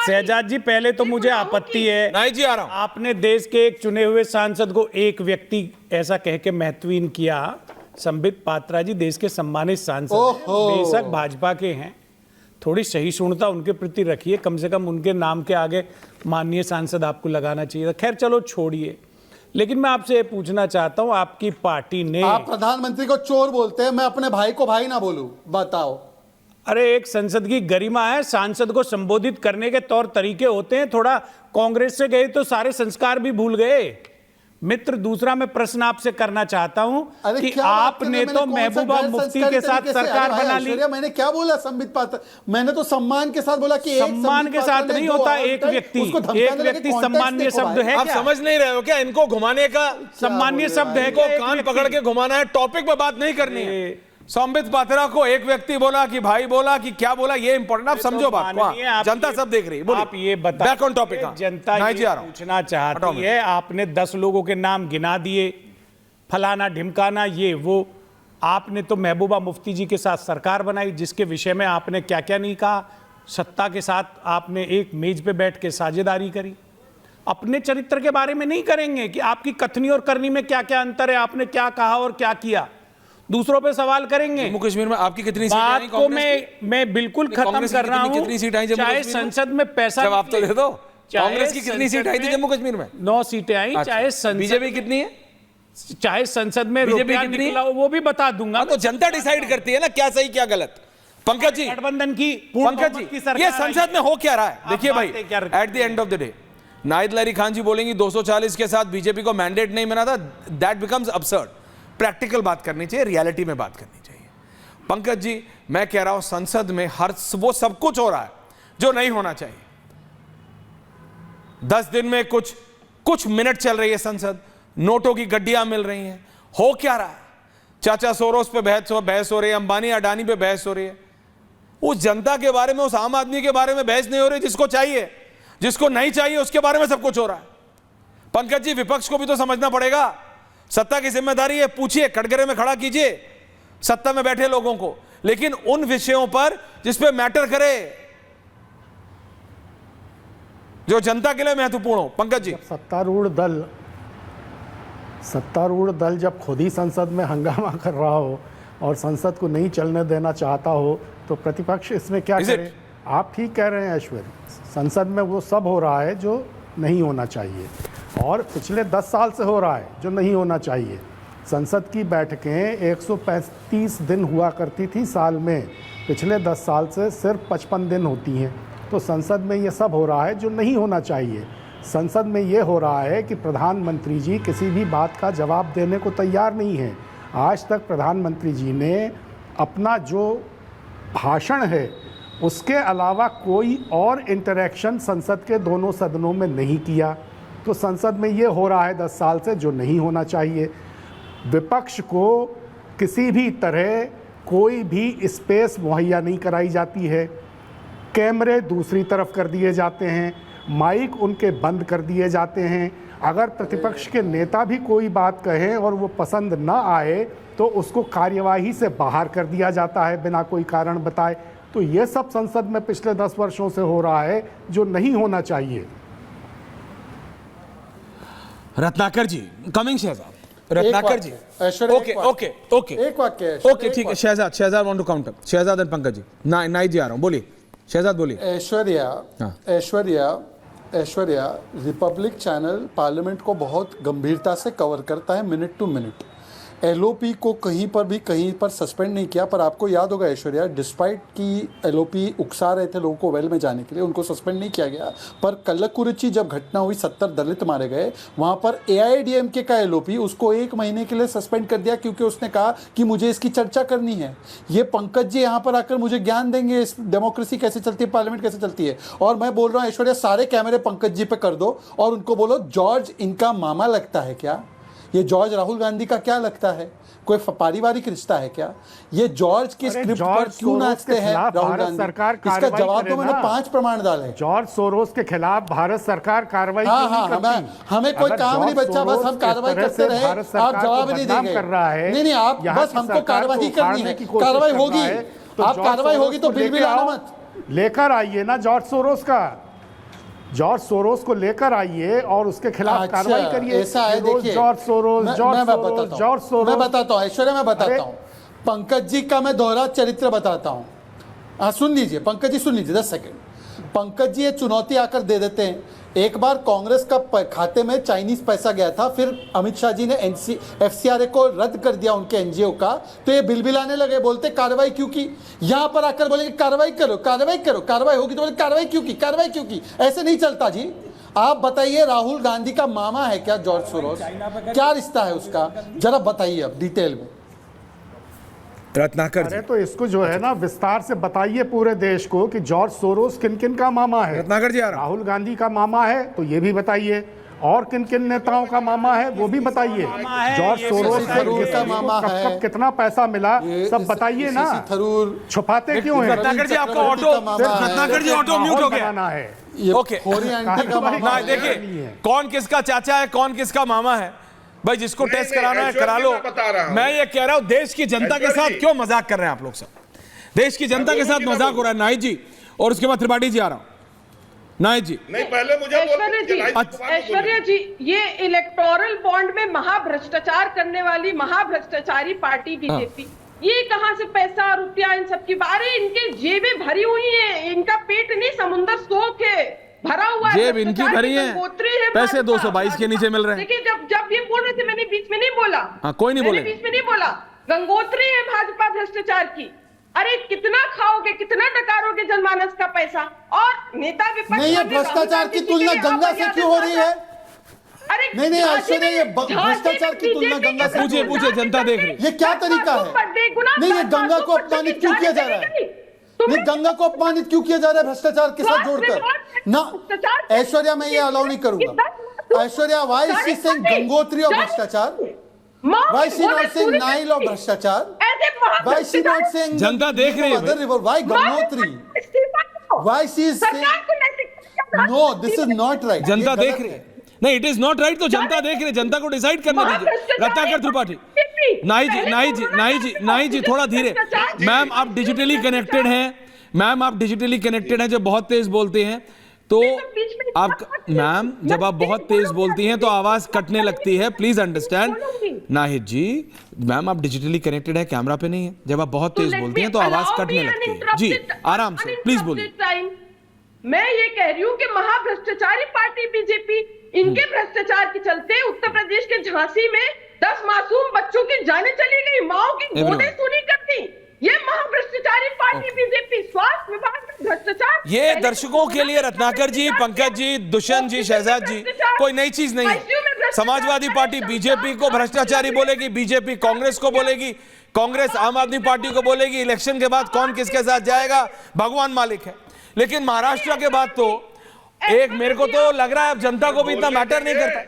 शहजाद जी, पहले तो मुझे आपत्ति है, नहीं जी आ रहा हूं। आपने देश के एक चुने हुए सांसद को एक व्यक्ति ऐसा कह के महत्वहीन किया। संबित पात्रा जी देश के सम्मानित सांसद हैं, बेशक भाजपा के हैं, थोड़ी सहिष्णुता उनके प्रति रखिए, कम से कम उनके नाम के आगे माननीय सांसद आपको लगाना चाहिए। खैर चलो छोड़िए, लेकिन मैं आपसे ये पूछना चाहता हूं, आपकी पार्टी ने, आप प्रधानमंत्री को चोर बोलते हैं, मैं अपने भाई को भाई ना बोलूं, बताओ। अरे एक संसद की गरिमा है, सांसद को संबोधित करने के तौर तरीके होते हैं। थोड़ा कांग्रेस से गए तो सारे संस्कार भी भूल गए। मित्र, दूसरा मैं प्रश्न आपसे करना चाहता हूं कि आपने तो महबूबा मुफ्ती के साथ सरकार बना ली। मैंने क्या बोला संबित पात्रा? मैंने तो सम्मान के साथ बोला कि सम्मान के साथ नहीं होता, एक व्यक्ति सम्मान्य शब्द है। आप समझ नहीं रहे हो क्या? इनको घुमाने का सम्मान्य शब्द है, इनको कान पकड़ के घुमाना है, टॉपिक पे बात नहीं करनी है। संबित पात्रा को एक व्यक्ति बोला कि भाई बोला कि क्या बोला, ये इंपॉर्टेंट, आप समझो बात को, जनता सब देख रही है। आप ये बता, बैक ऑन टॉपिक। जनता ये पूछना चाहती है, आपने 10 लोगों के नाम गिना दिए, फलाना ढिमकाना ये वो। आपने तो महबूबा मुफ्ती जी के साथ सरकार बनाई, जिसके विषय में आपने क्या क्या नहीं कहा। सत्ता के साथ आपने एक मेज पे बैठ के साझेदारी करी। अपने चरित्र के बारे में नहीं करेंगे कि आपकी कथनी और करनी में क्या क्या अंतर है, आपने क्या कहा और क्या किया। दूसरों पे सवाल करेंगे। जम्मू कश्मीर में आपकी कितनी सीटें आई? बात को मैं बिल्कुल खत्म कर रहा हूं। कितनी सीट आई जम्मू चाहे कश्मीर में? संसद में पैसा जवाब तो दे दो। कांग्रेस की कितनी सीट आई थी जम्मू कश्मीर में? 9 सीटें आई। चाहे बीजेपी कितनी है? चाहे संसद में बीजेपी कितनी है वो भी बता दूंगा। तो जनता डिसाइड करती है ना क्या सही क्या गलत। पंकज जी, गठबंधन की पंकज जी, ये संसद में हो क्या रहा है? देखिए भाई, at the end of the day Nahid Lari Khan ji बोलेंगी 240 के साथ बीजेपी को मैंडेट नहीं मिला था, दैट बिकम्स अबसर्ड। प्रैक्टिकल बात करनी चाहिए, रियलिटी में बात करनी चाहिए। पंकज जी, मैं कह रहा हूं संसद में वो सब कुछ हो रहा है जो नहीं होना चाहिए। 10 दिन में कुछ मिनट चल रही है संसद, नोटों की गड्डियां मिल रही हैं। हो क्या रहा है? चाचा सोरोस पे बहस हो रही है, अंबानी अडानी पे बहस हो रही है। उस जनता के बारे में, उस आम आदमी के बारे में बहस नहीं हो रही जिसको चाहिए। जिसको नहीं चाहिए उसके बारे में सब कुछ हो रहा है। पंकज जी, विपक्ष को भी तो समझना पड़ेगा, सत्ता की जिम्मेदारी है। पूछिए, कटघरे में खड़ा कीजिए सत्ता में बैठे लोगों को, लेकिन उन विषयों पर जिस पे मैटर करे, जो जनता के लिए महत्वपूर्ण हो। पंकज जी, सत्तारूढ़ दल जब खुद ही संसद में हंगामा कर रहा हो और संसद को नहीं चलने देना चाहता हो, तो प्रतिपक्ष इसमें क्या करे? आप ठीक कह रहे हैं ऐश्वर्य, संसद में वो सब हो रहा है जो नहीं होना चाहिए, और पिछले 10 साल से हो रहा है जो नहीं होना चाहिए। संसद की बैठकें 135 दिन हुआ करती थी साल में, पिछले 10 साल से सिर्फ 55 दिन होती हैं। तो संसद में ये सब हो रहा है जो नहीं होना चाहिए। संसद में ये हो रहा है कि प्रधानमंत्री जी किसी भी बात का जवाब देने को तैयार नहीं हैं। आज तक प्रधानमंत्री जी ने अपना जो भाषण है उसके अलावा कोई और इंटरेक्शन संसद के दोनों सदनों में नहीं किया। तो संसद में ये हो रहा है 10 साल से जो नहीं होना चाहिए। विपक्ष को किसी भी तरह कोई भी स्पेस मुहैया नहीं कराई जाती है। कैमरे दूसरी तरफ कर दिए जाते हैं, माइक उनके बंद कर दिए जाते हैं। अगर प्रतिपक्ष के नेता भी कोई बात कहें और वो पसंद ना आए तो उसको कार्यवाही से बाहर कर दिया जाता है बिना कोई कारण बताए। तो ये सब संसद में पिछले 10 वर्षों से हो रहा है जो नहीं होना चाहिए। Ratnakar ji, coming Shahzad, Ratnakar ji, okay okay okay, एक वाक्य, ओके ठीक है। Shahzad want to counter, Shahzad and Pankaj ji. नाई जी आ रहा हूं, बोलिए शहजाद, बोलिए। ऐश्वर्या रिपब्लिक चैनल पार्लियामेंट को बहुत गंभीरता से कवर करता है, मिनट टू मिनट। एलओपी को कहीं पर सस्पेंड नहीं किया, पर आपको याद होगा ऐश्वर्या, डिस्पाइट कि एलओपी उकसा रहे थे लोगों को वेल में जाने के लिए, उनको सस्पेंड नहीं किया गया। पर कल्लकुरिची जब घटना हुई, 70 दलित मारे गए, वहाँ पर एआईएडीएमके का एलओपी उसको 1 महीने के लिए सस्पेंड कर दिया, क्योंकि उसने कहा कि मुझे इसकी चर्चा करनी है। ये पंकज जी यहाँ पर आकर मुझे ज्ञान देंगे इस डेमोक्रेसी कैसे चलती है, पार्लियामेंट कैसे चलती है। और मैं बोल रहा हूँ ऐश्वर्या, सारे कैमरे पंकज जी पे कर दो और उनको बोलो, जॉर्ज इनका मामा लगता है क्या? ये जॉर्ज राहुल गांधी का क्या लगता है? कोई पारिवारिक रिश्ता है क्या? ये जॉर्ज की स्क्रिप्ट पर क्यों नाचते हैं राहुल गांधी? इसका जवाब तो मैंने 5 प्रमाण डाले। जॉर्ज सोरोस के खिलाफ भारत सरकार कार्रवाई हमें कोई काम नहीं बच्चा, बस हम कार्रवाई करते रहे, आप जवाब नहीं देंगे। नहीं, आप बस हमको कार्रवाई करनी है, कार्रवाई होगी, आप कार्रवाई होगी तो बिल भी लाना मत लेकर आइए ना जॉर्ज सोरोस का। जॉर्ज सोरोस को लेकर आइए और उसके खिलाफ अच्छा, कार्रवाई करिए। ऐसा है, रोज देखिए जॉर्ज सोरोस, मैं बताता हूँ ऐश्वर्या, मैं बताता हूँ पंकज जी का मैं दोहरा चरित्र बताता हूँ। हाँ सुन लीजिए पंकज जी, सुन लीजिए 10 सेकंड। पंकज जी ये चुनौती आकर दे देते हैं। एक बार कांग्रेस का खाते में चाइनीज पैसा गया था, फिर अमित शाह जी ने FCRA को रद्द कर दिया उनके NGO का, तो ये बिलबिलाने लगे, बोलते कार्रवाई क्यों की। यहां पर आकर बोले कार्रवाई करो, कार्रवाई करो, कार्रवाई होगी तो बोले कार्रवाई क्यों की, कार्रवाई क्यों की। ऐसे नहीं चलता जी। आप बताइए, राहुल गांधी का मामा है क्या जॉर्ज सोरोस? क्या रिश्ता है उसका, जरा बताइए अब डिटेल में। रत्नाकर अरे तो इसको जो है ना विस्तार से बताइए पूरे देश को कि जॉर्ज सोरोस किन किन का मामा है। रत्नाकर जी आ रहा हूं। राहुल गांधी का मामा है तो ये भी बताइए, और किन किन नेताओं का मामा है वो भी बताइए। जॉर्ज सोरोस का मामा है, कब कितना पैसा मिला सब बताइए ना, थरूर छुपाते क्यों हैं? रत्नाकर जी आपका ऑटो, रत्नाकर जी ऑटो म्यूट हो गया है। ओके ना, देखिए कौन किसका चाचा है, कौन किसका मामा है, भाई जिसको टेस्ट कराना है करा लो। मैं ये कह रहा हूं देश की जनता के साथ क्यों मजाक कर रहे हैं आप लोग सब? देश की जनता के साथ मजाक हो रहा है नाहिद जी, और उसके बाद त्रिपाठी जी आ रहा हूं। नाहिद जी नहीं, पहले मुझे ऐश्वर्या जी, ये इलेक्टोरल बॉन्ड में महाभ्रष्टाचार करने वाली महाभ्रष्टाचारी पार्टी बीजेपी, ये कहां से पैसा रुपया इन सब की बारे, इनके जेबें भरी हुई है, इनका पेट नहीं समुंदर सोख है, भरा हुआ जेब इनकी भरी है, पैसे 222 के नीचे मिल रहे हैं। देखिए जब ये बोल रहे थे मैंने बीच में नहीं बोला। हाँ, कोई नहीं बोले, बीच में नहीं बोला। गंगोत्री है भाजपा भ्रष्टाचार की। अरे कितना खाओगे, कितना डकारोगे जनमानस का पैसा? और नेता विपक्ष नहीं, ये भ्रष्टाचार की तुलना गंगा से क्यों हो रही है? अरे नहीं ऐश्वर्या, ये भ्रष्टाचार की तुलना गंगा से पूछे जनता देख रही। ये क्या तरीका है? नहीं, ये गंगा को अपमानित क्यों किया जा रहा है? नहीं, गंगा को अपमानित क्यों किया जा रहा है भ्रष्टाचार के साथ जोड़कर? ना ऐश्वर्या, मैं ये अलाउ नहीं करूंगा। Aishwarya, why she saying Gangotri और भ्रष्टाचार? Why she not saying Nile और भ्रष्टाचार? व्हाई शी नॉट सेइंग जनता देख रही है। Other river, why Gangotri? Why she is saying no, this is not right. जनता देख रही है। नहीं, इट इज नॉट राइट, तो जनता देख रही है, जनता को डिसाइड करने दीजिए। रत्नाकर त्रिपाठी, नाहिद जी थोड़ा धीरे। मैम आप डिजिटली कनेक्टेड हैं, मैम आप डिजिटली कनेक्टेड हैं, जब बहुत तेज बोलते हैं तो आप, मैम जब आप बहुत तेज बोलती हैं तो आवाज कटने लगती है, please understand. Nahid ji, ma'am आप डिजिटली कनेक्टेड है, कैमरा पे नहीं है, जब आप बहुत तेज बोलती हैं तो आवाज कटने लगती है। जी आराम से प्लीज बोलिए। मैं ये कह रही हूँ कि महाभ्रष्टाचारी पार्टी बीजेपी, इनके भ्रष्टाचार के चलते उत्तर प्रदेश के झांसी में 10 मासूम बच्चों की जानें चली गई, माओ की गोदें सुनी करती। ये महाभ्रष्टाचारी पार्टी बीजेपी, स्वास्थ्य विभाग में भ्रष्टाचार। ये दर्शकों के लिए रत्नाकर जी, पंकज जी, दुष्यंत जी, शहजाद जी, कोई नई चीज नहीं है। समाजवादी पार्टी बीजेपी को भ्रष्टाचारी बोलेगी, बीजेपी कांग्रेस को बोलेगी, कांग्रेस आम आदमी पार्टी को बोलेगी। इलेक्शन के बाद कौन किसके साथ जाएगा भगवान मालिक है। लेकिन महाराष्ट्र के बाद तो एक मेरे को तो लग रहा है अब जनता को भी इतना मैटर नहीं करता।